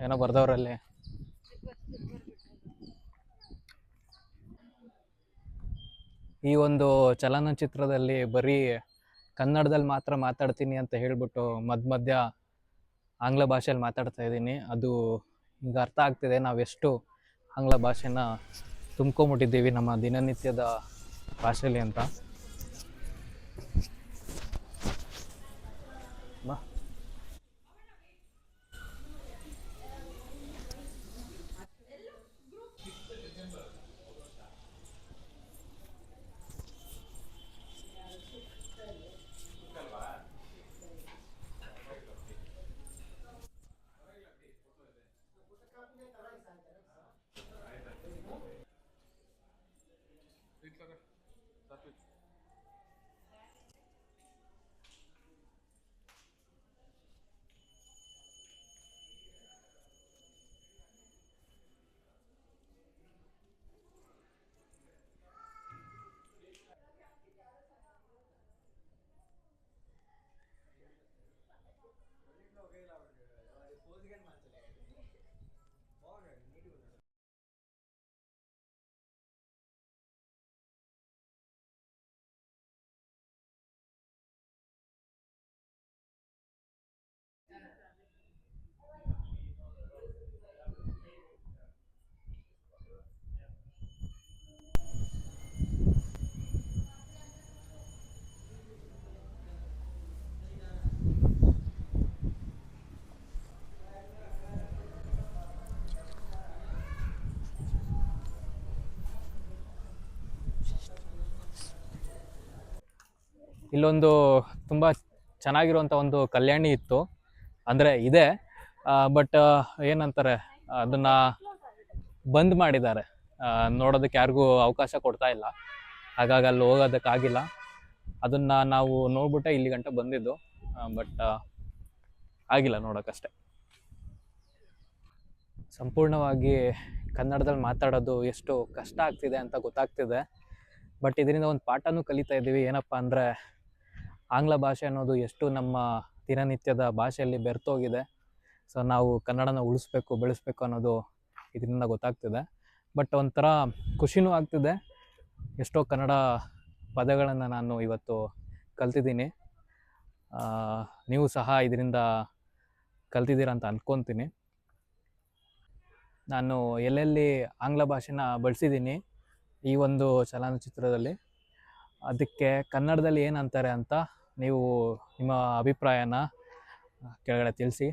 ಏನೋ ಬರ್ದವ್ರಲ್ಲಿ. ಈ ಒಂದು ಚಲನಚಿತ್ರದಲ್ಲಿ ಬರೀ ಕನ್ನಡದಲ್ಲಿ ಮಾತ್ರ ಮಾತಾಡ್ತೀನಿ ಅಂತ ಹೇಳ್ಬಿಟ್ಟು ಮಧ್ಯ ಆಂಗ್ಲ ಭಾಷೆಯಲ್ಲಿ ಮಾತಾಡ್ತಾ ಇದ್ದೀನಿ. ಅದು ಈಗ ಅರ್ಥ ಆಗ್ತಿದೆ ನಾವೆಷ್ಟು ಆಂಗ್ಲ ಭಾಷೆನ ತುಂಬ್ಕೊಂಬಿಟ್ಟಿದ್ದೀವಿ ನಮ್ಮ ದಿನನಿತ್ಯದ ಭಾಷೆಯಲ್ಲಿ ಅಂತ. ಇಲ್ಲೊಂದು ತುಂಬ ಚೆನ್ನಾಗಿರುವಂಥ ಒಂದು ಕಲ್ಯಾಣಿ ಇತ್ತು, ಅಂದರೆ ಇದೆ, ಬಟ್ ಏನಂತಾರೆ ಅದನ್ನು ಬಂದ್ ಮಾಡಿದ್ದಾರೆ. ನೋಡೋದಕ್ಕೆ ಯಾರಿಗೂ ಅವಕಾಶ ಕೊಡ್ತಾ ಇಲ್ಲ, ಹಾಗಾಗಿ ಅಲ್ಲಿ ಹೋಗೋದಕ್ಕಾಗಿಲ್ಲ. ಅದನ್ನು ನಾವು ನೋಡ್ಬಿಟ್ಟೆ ಇಲ್ಲಿ ಗಂಟೆ ಬಂದಿದ್ದು, ಬಟ್ ಆಗಿಲ್ಲ ನೋಡೋಕ್ಕಷ್ಟೆ. ಸಂಪೂರ್ಣವಾಗಿ ಕನ್ನಡದಲ್ಲಿ ಮಾತಾಡೋದು ಎಷ್ಟು ಕಷ್ಟ ಆಗ್ತಿದೆ ಅಂತ ಗೊತ್ತಾಗ್ತಿದೆ. ಬಟ್ ಇದರಿಂದ ಒಂದು ಪಾಠನೂ ಕಲಿತಾ ಇದ್ದೀವಿ. ಏನಪ್ಪ ಅಂದರೆ ಆಂಗ್ಲ ಭಾಷೆ ಅನ್ನೋದು ಎಷ್ಟು ನಮ್ಮ ದಿನನಿತ್ಯದ ಭಾಷೆಯಲ್ಲಿ ಬೆರ್ತೋಗಿದೆ. ಸೊ ನಾವು ಕನ್ನಡನ ಉಳಿಸ್ಬೇಕು, ಬೆಳೆಸ್ಬೇಕು ಅನ್ನೋದು ಇದರಿಂದ ಗೊತ್ತಾಗ್ತಿದೆ. ಬಟ್ ಒಂಥರ ಖುಷಿನೂ ಆಗ್ತಿದೆ. ಎಷ್ಟೋ ಕನ್ನಡ ಪದಗಳನ್ನು ನಾನು ಇವತ್ತು ಕಲ್ತಿದ್ದೀನಿ. ನೀವು ಸಹ ಇದರಿಂದ ಕಲ್ತಿದ್ದೀರ ಅಂತ ಅಂದ್ಕೊತೀನಿ. ನಾನು ಎಲ್ಲೆಲ್ಲಿ ಆಂಗ್ಲ ಭಾಷೆನ ಬಳಸಿದ್ದೀನಿ ಈ ಒಂದು ಚಲನಚಿತ್ರದಲ್ಲಿ, ಅದಕ್ಕೆ ಕನ್ನಡದಲ್ಲಿ ಏನಂತಾರೆ ಅಂತ ನೀವು ನಿಮ್ಮ ಅಭಿಪ್ರಾಯನ ಕೆಳಗಡೆ ತಿಳಿಸಿ.